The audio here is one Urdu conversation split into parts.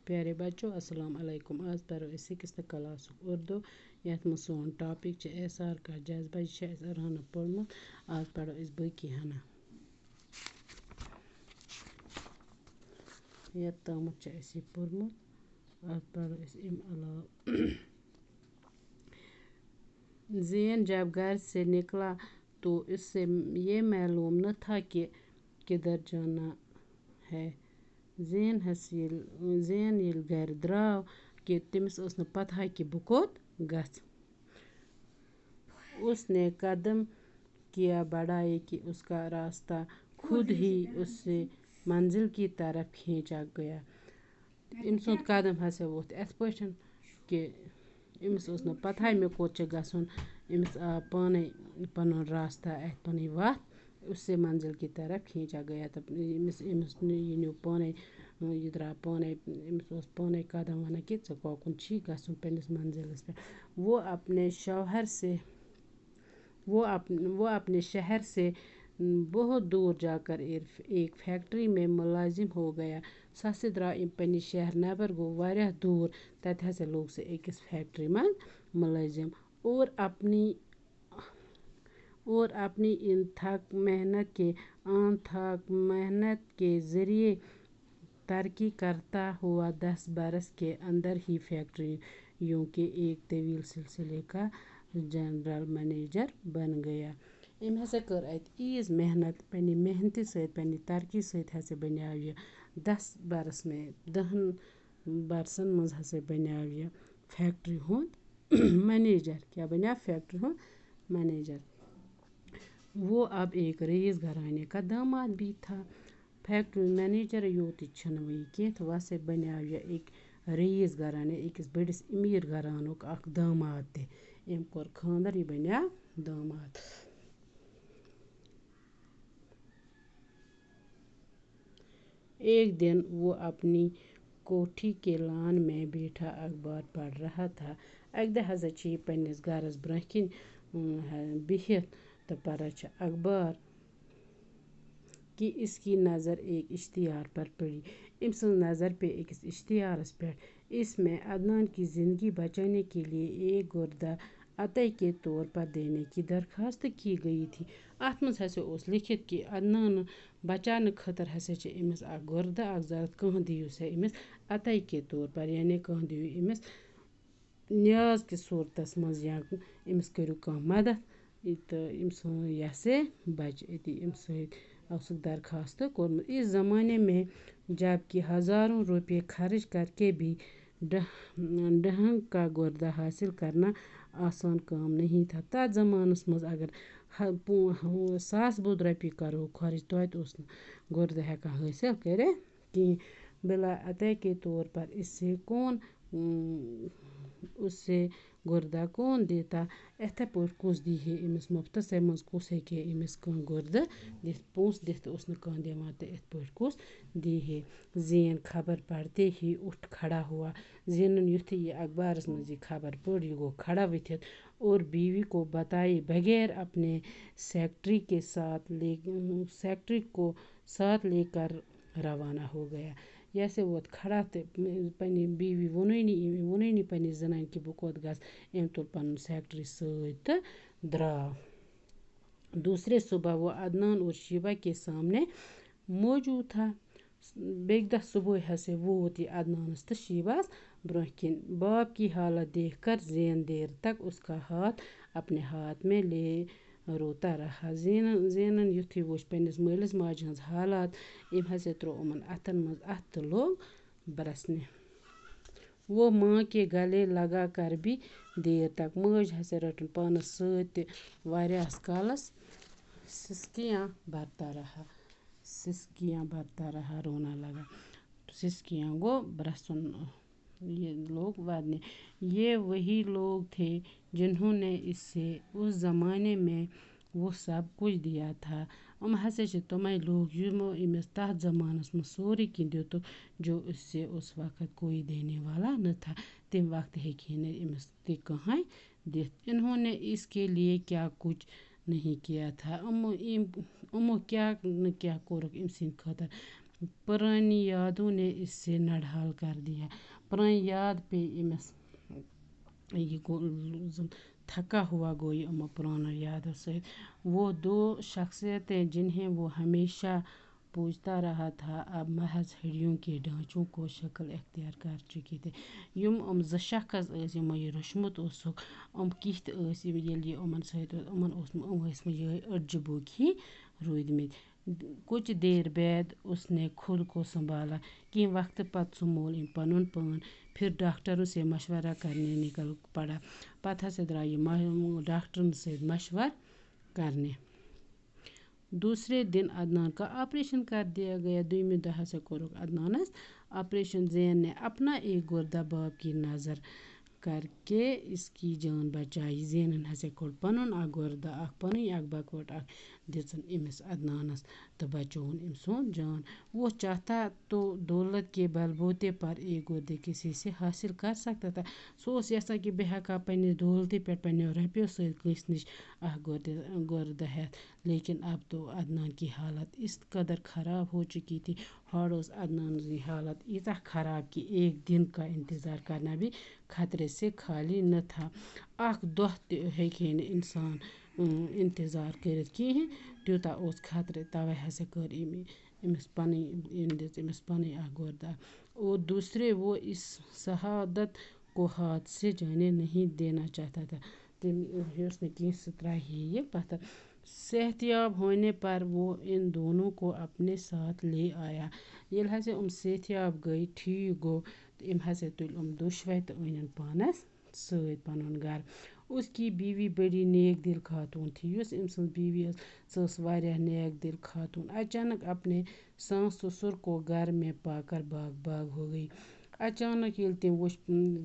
پیارے بچوں السلام علیکم آج پرو اس 6th کلاس اردو یت مز سون ٹاپک اثیار کا جزبہ یہ ارہانہ پورمت آج پڑھو اس باقی ہنا یت تامت اسی پورمت آج پڑھو اس ام علاوہ زین جب گھر سے نکلا تو اس سے یہ معلوم نہ تھا کہ کدھر جانا ہے زین یل گھر دراو کہ تمس ٲس نہٕ پتہ کہ بہٕ کوٚت گژھٕ اس نے قدم کیا بڑھائے کہ اس کا راستہ خود ہی اس سے منزل کی طرف کھینچا گیا أمۍ سُنٛد قدم ہسا ووٚتھ یِتھ پٲٹھۍ کہ أمِس ٲس نہٕ پتہٕے مےٚ کوٚت چھُ گژھُن أمِس آو پانے پنُن راستہ اَتھِ پنٕنۍ وَتھ اس سے منزل کی طرف کھینچا گیا تہٕ أمِس یہِ نیوٗ پانے یہِ درٛاو پانے أمِس اوس پانے قدم وَنان کہ ژےٚ کوکُن چھی گژھُن پنٛنِس منزلس پٮ۪ٹھ وہ اپنے شہر سے بہت دور جا کر ایک فیکٹری میں ملازم ہو گیا سُہ ہسا درٛاو پنٛنہِ شہر نٮ۪بر گوٚو واریاہ دوٗر تتہِ ہسا لوٚگ سُہ أکِس فیکٹری منٛز ملٲزم اور اپنی ان تھک محنت کے ذریعے ترقی کرتا ہوا 10 برس کے اندر ہی فیکٹریوں کے ایک طویل سلسلے کا جنرل مینیجر بن گیا أمۍ ہسا کٔر اَتہِ ییٖژ محنت پنٛنہِ محنتہِ سۭتۍ پنٛنہِ ترقی سۭتۍ ہسا بنیٛاو یہِ 10 برسن منٛز ہسا بنیٛاو یہِ فیکٹری ہُنٛد مینیجر کیٛاہ بنیٛاو فیکٹری ہُنٛد مینیجر وہ اب ایک رئیس گھرانے کا داماد بھی تھا فیکٹری مینیجر یوتٕے چھُنہٕ وۄنۍ کینٛہہ تہٕ وۄنۍ ہسا بنیٛاو یہِ أکۍ رئیس گھرانے أکِس بٔڑِس أمیٖر گھرانُک اکھ داماد تہِ أمۍ کوٚر خانٛدر یہِ بنیٛاو داماد ایک دن وہ اپنی کوٹھی کے لان میں بیٹھا اخبار پڑھ رہا تھا اکہِ دۄہ ہسا چھِ یہِ پنٛنِس گھرس برٛونٛہہ کِنۍ بِہِتھ تہٕ پران چھِ اخبار کہ اس کی نظر ایک اشتہار پر پڑی أمۍ سٕنٛز نظر پے أکِس اشتہارس پٮ۪ٹھ اس میں عدنان کی زندگی بچانے کے لیے ایک گردہ عطیہ کے طور پر دینے کی درخواست کی گئی تھی اتھ منٛز ہسا اوس لیکھِتھ کہ عدنان بچاونہٕ خٲطرٕ ہسا چھِ أمِس اکھ گردٕ اکھ ضوٚرتھ کانٛہہ دِیِو سا أمِس عطیہ کے طور پر یعنی کانٛہہ دِیِو أمِس نیاز کِس صوٗرتس منٛز یا أمِس کٔرِو کانٛہہ مدد تہٕ أمۍ سُنٛد یہِ ہسا بچہِ أتی اَمہِ سۭتۍ اوسُکھ درخواست کوٚرمُت اس زمانے میں جب کہ ہزاروں روپے خرچ کر کے بھی ڈھنگ کا گردہ حاصل کرنا آسان کام نہیں تھا تتھ زمانس منٛز اگر 1,000 بوٚد رۄپیہِ کرو خرچ توتہِ اوس نہٕ گردٕ ہٮ۪کان حٲصِل کٔرِتھ کِہیٖنۍ بلا عطیہ کے طور پر اس سے گردہ کون دیتا یِتھَے پٲٹھۍ کُس دی ہے أمِس مُفتسٕے منٛز کُس ہیٚکہِ ہے أمِس کانٛہہ گردٕ دِتھ پونٛسہٕ دِتھ تہِ اوس نہٕ کانٛہہ دِوان تہٕ یِتھ پٲٹھۍ کُس دی ہے زین خبر پڑھتے ہی اٹھ کھڑا ہوا زینن یُتھُے یہِ اخبارس منٛز یہِ خبر پٔر یہِ گوٚو کھڑا ؤتھِتھ اور بیوی کو بتائے بغیر اپنے سیکٹری کو ساتھ لے کر روانہ ہو گیا یہِ ہسا ووت کھڑا تہٕ پنٛنہِ بیوی ووٚنُے نہٕ پنٛنِس زنانہِ کہِ بہٕ کوٚت گژھٕ أمۍ تُل پنُن سیکٹری سۭتۍ تہٕ درٛاو دوسرے صبح وہ عدنان اور شیبہ کے سامنے موجود تھا بیٚکہِ دۄہ صبحٲے ہسا ووت یہِ عدنانس تہٕ شیباہس برٛونٛہہ کِنۍ باپ کی حالت دیکھ کر زین دیر تک اس کا ہاتھ اپنے ہاتھ میں لے روتا رہا زینن یُتھُے وُچھ پنٛنِس مٲلِس ماجہِ ہٕنٛز حالات أمۍ ہسا ترٛوو یِمن اَتھن منٛز اَتھٕ تہٕ لوگ برسنہِ وہ ماں کے گلے لگا کر بھی دیر تک مٲج ہسا رٔٹٕن پانس سۭتۍ تہِ واریاہس کالس سسکیاں برتا رہا رونا لگا سسکیاں گو برسن یہ لوگ ودنے یہ وہی لوگ تھے جنہوں نے اس زمانے میں وہ سب کچھ دیا تھا یِم ہسا چھِ تِمے لوگ یِمو أمِس تتھ زمانس منٛز سورُے کینٛہہ دیُتُکھ جو اس سے اس وقت کوئی دینے والا نہ تھا تمہِ وقتہٕ ہیٚکہِ ہے نہٕ أمِس تہِ کٕہۭنۍ دِتھ انہوں نے اس کے لیے کیا کچھ نہیں کیا تھا یِمو کیٛاہ نہٕ کیٛاہ کوٚرُکھ أمۍ سٕنٛدِ خٲطرٕ پرانی یادوں نے اس سے نڈھال کر دیا. پرانی یاد پہ امس یہ تھکا ہوا گوئی امو پرانو یادوں سے. وہ دو شخصیتیں جنہیں وہ ہمیشہ پوجتا رہا تھا اب محض ہڈیوں کے ڈھانچوں کو شکل اختیار کر چکی تھے. یم زٕ شخص ٲسۍ یمو یہ روچمت اوسُکھ کِتھ ٲسۍ ییٚلہِ یہِ یِمن سۭتۍ اوس یِمن ٲسۍ یِہے أڈجہِ بُکھ ہی روٗدمٕتۍ. کچھ دیر بعد اس نے خود کو سنبھالا. کینٛہہ وقتہٕ پتہٕ سمول أمۍ پنُن پان. پھر ڈاکٹروں سے مشورہ کرنے نکل پڑا. پتہٕ ہسا درٛاو یہِ ڈاکٹرن سۭتۍ مشور کرنے. دوسرے دن عدنان کا آپریشن کر دیا گیا. دویمہِ دۄہ ہسا کوٚرُکھ عدنانس آپریشن. زین نے اپنا ایک گردہ باپ کی نظر کر کے اس کی جان بچائی. زینن ہسا کوٚڑ پنُن اکھ گردہ پنٕنۍ اکھ بکوٹ دِژن أمِس عدنانس تہٕ بچووُن أمۍ سُنٛد جان. وہ چاہتا تو دولت کے بل بوتے پر ایک گردے کسی سے حاصل کر سکتا تھا. سُہ اوس یژھان کہِ بہٕ ہٮ۪کہٕ ہا پنٛنِس دولتہِ پٮ۪ٹھ پنٛنیو رۄپیو سۭتۍ کٲنٛسہِ نِش اکھ گردہ ہٮ۪تھ. لیکن اب تو عدنان کی حالت اس قدر خراب ہو چکی تھی. ہورٕ ٲس عدنان سٕنٛز حالت ییٖژاہ خراب کہ ایک دن کا انتظار کرنا بھی خطرے سے خالی نہ تھا. اکھ دۄہ تہِ ہیٚکہِ ہے نہٕ اِنسان انتظار کٔرِتھ کِہیٖنۍ تیوٗتاہ اوس خطرے. توے ہسا کٔر أمِس دِژ أمِس پنٕنۍ اکھ گردہ. اور دوسرے وہ اس شہادت کو ہاتھ سے جانے نہیں دینا چاہتا تھا. تٔمۍ یُس نہٕ کٲنٛسہِ سۭتۍ ترٛایہِ یہِ پتھر. صحت یاب ہونے پر وہ ان دونوں کو اپنے ساتھ لے آیا. ییٚلہِ ہسا صحت یاب گٔے ٹھیٖک گوٚو تہٕ أمۍ ہسا تُلۍ دۄشوے تہٕ أنِن پانس سۭتۍ پنُن گرٕ. اس کی بیوی بڑی نیک دل خاتون تھی. یُس أمۍ سٕنٛز بیوی ٲس سۄ ٲس واریاہ نیک دل خاتون. اچانک اپنے ساس سسر کو گھر میں پا کر باغ باغ ہو گئی. اچانک ییٚلہِ تٔمۍ وُچھ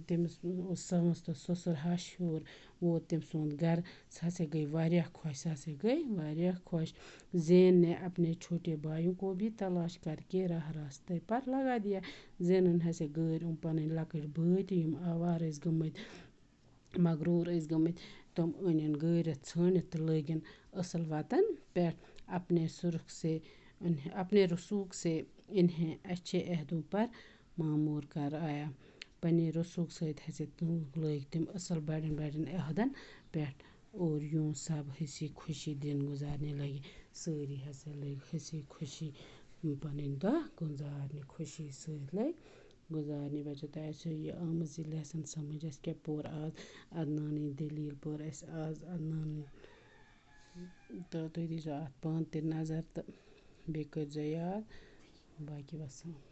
تٔمِس اوس ساس تہٕ سسر ہش ہیوٚر ووت تٔمۍ سُنٛد گرٕ. سۄ ہسا گٔے واریاہ خۄش. سۄ ہسا گٔے واریاہ خۄش. زین نے اپنے چھوٹے بھائیوں کو بھی تلاش کر کے راہ راستے پر لگا دیا. زینن ہسا گٲرۍ پنٕنۍ لۄکٕٹۍ بٲے تہِ یِم آوار ٲسۍ گٔمٕتۍ مغروٗر ٲسۍ گٔمٕتۍ تِم أنِن گٲرِتھ ژھٲنڈِتھ تہٕ لٲگِن اصل وتن پٮ۪ٹھ. اپنے رسوخ سے انہیں اچھے عہدوں پر معمور کر آیا. پننہِ رسوخ سۭتۍ ہسا لٲگۍ تِم اصل بڑٮ۪ن بڑٮ۪ن عہدن پٮ۪ٹھ. اور یوں سب ہنسی خوشی دن گزارنے لگے. سٲری ہسا لٔگۍ ہنسی خوشی پنٕنۍ دۄہ گُزارنہِ خوشی سۭتۍ لٔگۍ گُزارنہِ. بچو تۄہہِ آسیو یہِ آمٕژ یہِ لیسن سمجھ. اَسہِ کیٛاہ پوٚر آز عدنانٕنۍ دٔلیٖل پٔر اَسہِ آز عدنانٕنۍ تہٕ تُہۍ دیٖزیو اَتھ پانہٕ تہِ نظر تہٕ بیٚیہِ کٔرۍزیو یاد. باقی وسلام.